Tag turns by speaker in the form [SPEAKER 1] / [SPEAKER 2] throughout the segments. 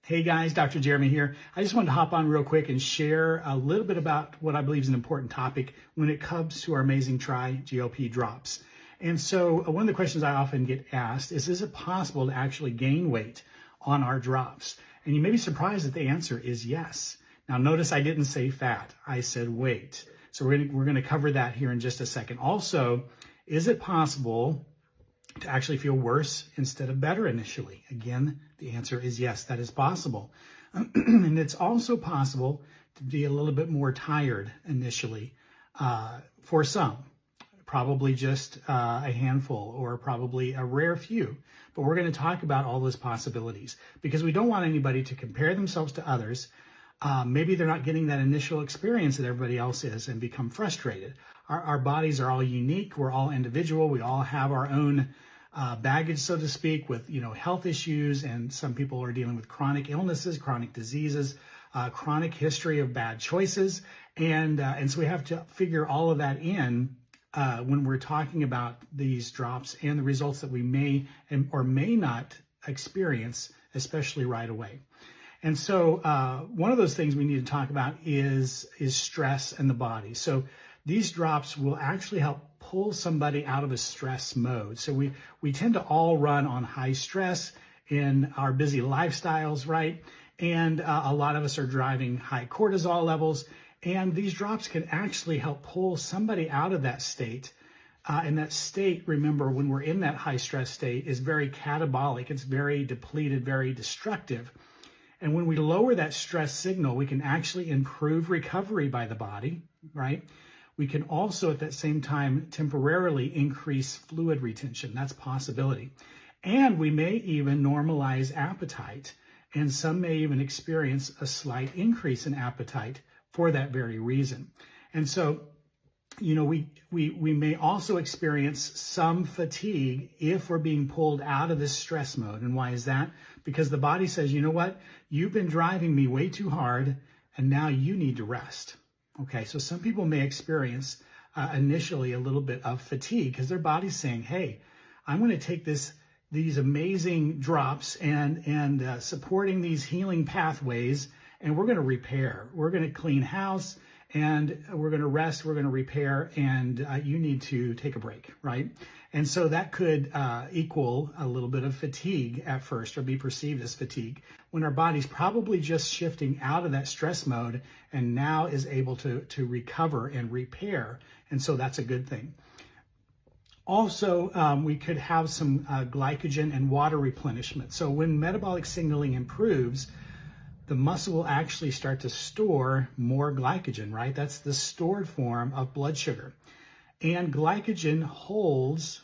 [SPEAKER 1] Hey guys, Dr. Jeremy here. I just wanted to hop on real quick and share a little bit about what I believe is an important topic when it comes to our amazing triGLP drops. And so one of the questions I often get asked is it possible to actually gain weight on our drops? And you may be surprised that the answer is yes. Now notice I didn't say fat, I said weight. So we're going to cover that here in just a second. Also, is it possible to actually feel worse instead of better initially? Again, the answer is yes, that is possible. And it's also possible to be a little bit more tired initially for some, probably just a handful or probably a rare few. But we're going to talk about all those possibilities because we don't want anybody to compare themselves to others. Maybe they're not getting that initial experience that everybody else is and become frustrated. Our bodies are all unique. We're all individual. We all have our own baggage, so to speak, with health issues, and some people are dealing with chronic illnesses, chronic diseases, chronic history of bad choices, and so we have to figure all of that in when we're talking about these drops and the results that we may or may not experience, especially right away. And so one of those things we need to talk about is stress in the body. So these drops will actually help pull somebody out of a stress mode. So we tend to all run on high stress in our busy lifestyles, right? And a lot of us are driving high cortisol levels. And these drops can actually help pull somebody out of that state. And that state, remember, when we're in that high stress state, is very catabolic. It's very depleted, very destructive. And when we lower that stress signal, we can actually improve recovery by the body, right? We can also at that same time temporarily increase fluid retention. That's a possibility. And we may even normalize appetite. And some may even experience a slight increase in appetite for that very reason. And so, we may also experience some fatigue if we're being pulled out of this stress mode. And why is that? Because the body says, you know what? You've been driving me way too hard, and now you need to rest. Okay, so some people may experience initially a little bit of fatigue because their body's saying, hey, I'm going to take these amazing drops and supporting these healing pathways, and we're going to repair. We're going to clean house, and we're going to rest, we're going to repair, and you need to take a break, right? And so that could equal a little bit of fatigue at first, or be perceived as fatigue, when our body's probably just shifting out of that stress mode and now is able to recover and repair. And so that's a good thing. Also, we could have some glycogen and water replenishment. So when metabolic signaling improves, the muscle will actually start to store more glycogen, right? That's the stored form of blood sugar. And glycogen holds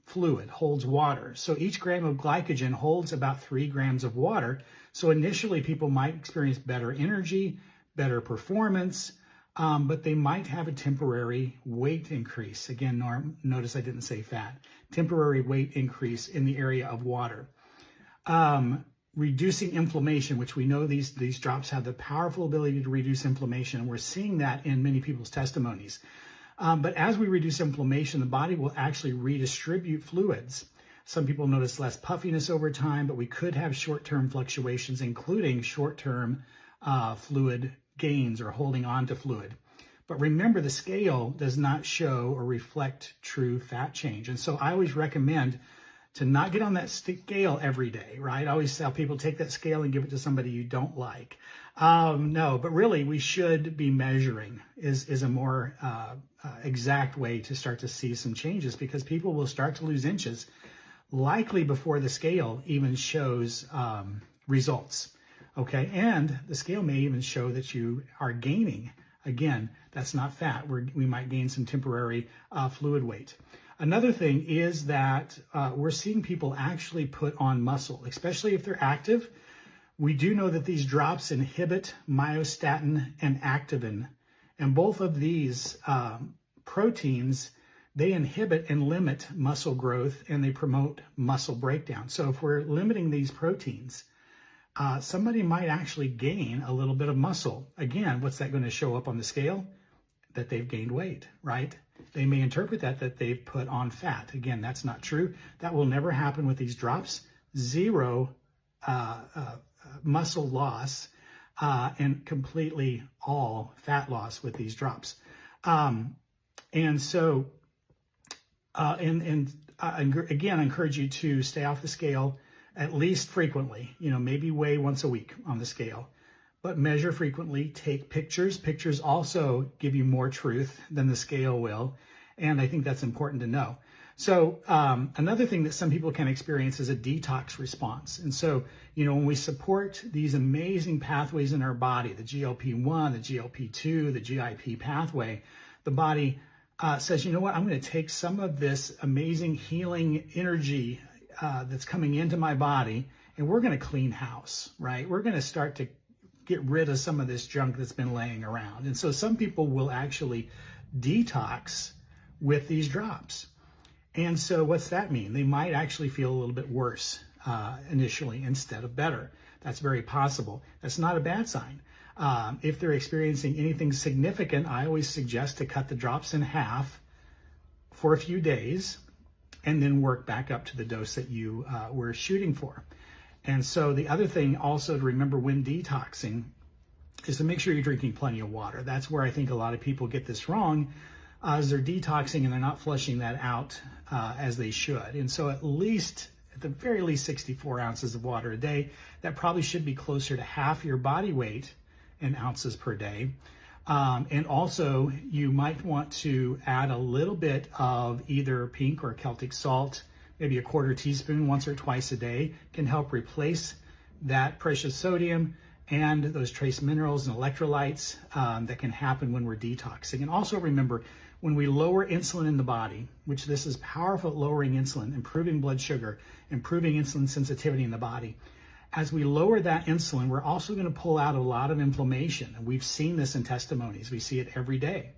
[SPEAKER 1] fluid, holds water. So each gram of glycogen holds about 3 grams of water. So initially people might experience better energy, better performance, but they might have a temporary weight increase. Again, notice I didn't say fat. Temporary weight increase in the area of water. Reducing inflammation, which we know these drops have the powerful ability to reduce inflammation. And we're seeing that in many people's testimonies. But as we reduce inflammation, the body will actually redistribute fluids. Some people notice less puffiness over time, but we could have short-term fluctuations, including short-term fluid gains or holding on to fluid. But remember, the scale does not show or reflect true fat change. And so I always recommend to not get on that scale every day, right? I always tell people, take that scale and give it to somebody you don't like. No, but really we should be measuring is a more exact way to start to see some changes, because people will start to lose inches likely before the scale even shows results. Okay, and the scale may even show that you are gaining. Again, that's not fat. We might gain some temporary fluid weight. Another thing is that we're seeing people actually put on muscle, especially if they're active. We do know that these drops inhibit myostatin and activin, and both of these proteins, they inhibit and limit muscle growth, and they promote muscle breakdown. So if we're limiting these proteins, somebody might actually gain a little bit of muscle. Again, what's that going to show up on the scale? That they've gained weight, right? They may interpret that they've put on fat. Again, that's not true. That will never happen with these drops. Zero muscle loss and completely all fat loss with these drops. And so, again, I encourage you to stay off the scale at least frequently, maybe weigh once a week on the scale, but measure frequently, take pictures. Pictures also give you more truth than the scale will. And I think that's important to know. So another thing that some people can experience is a detox response. And so, when we support these amazing pathways in our body, the GLP-1, the GLP-2, the GIP pathway, the body says, you know what, I'm going to take some of this amazing healing energy that's coming into my body, and we're going to clean house, right? We're going to start to get rid of some of this junk that's been laying around. And so some people will actually detox with these drops. And so what's that mean? They might actually feel a little bit worse initially instead of better. That's very possible. That's not a bad sign. If they're experiencing anything significant, I always suggest to cut the drops in half for a few days and then work back up to the dose that you were shooting for. And so the other thing also to remember when detoxing is to make sure you're drinking plenty of water. That's where I think a lot of people get this wrong, is they're detoxing and they're not flushing that out as they should. And so at the very least 64 ounces of water a day. That probably should be closer to half your body weight in ounces per day. And also you might want to add a little bit of either pink or Celtic salt, maybe a 1/4 teaspoon once or twice a day, can help replace that precious sodium and those trace minerals and electrolytes that can happen when we're detoxing. And also remember, when we lower insulin in the body, which this is powerful at lowering insulin, improving blood sugar, improving insulin sensitivity in the body, as we lower that insulin, we're also going to pull out a lot of inflammation. And we've seen this in testimonies. We see it every day.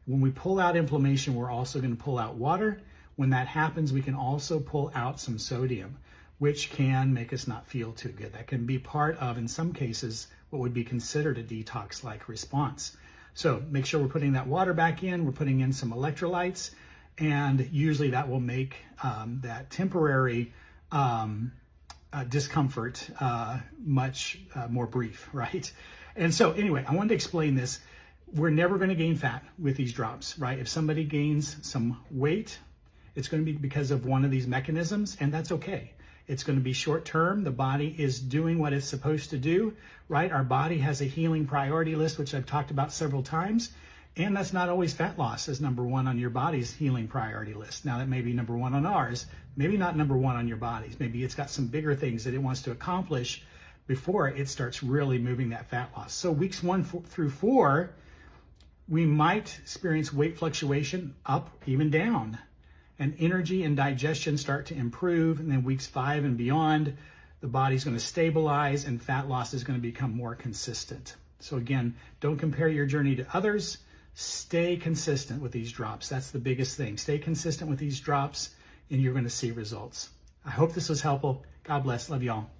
[SPEAKER 1] When we pull out inflammation, we're also going to pull out water. When that happens, we can also pull out some sodium, which can make us not feel too good. That can be part of, in some cases, what would be considered a detox-like response. So make sure we're putting that water back in, we're putting in some electrolytes, and usually that will make that temporary discomfort much more brief, right? And so anyway, I wanted to explain this. We're never going to gain fat with these drops, right? If somebody gains some weight, it's going to be because of one of these mechanisms, and that's okay. It's going to be short term. The body is doing what it's supposed to do, right? Our body has a healing priority list, which I've talked about several times. And that's not always fat loss as number one on your body's healing priority list. Now that may be number one on ours, maybe not number one on your body's. Maybe it's got some bigger things that it wants to accomplish before it starts really moving that fat loss. So weeks 1 through 4, we might experience weight fluctuation up, even down. And energy and digestion start to improve. And then weeks 5 and beyond, the body's going to stabilize and fat loss is going to become more consistent. So again, don't compare your journey to others. Stay consistent with these drops. That's the biggest thing. Stay consistent with these drops and you're going to see results. I hope this was helpful. God bless. Love y'all.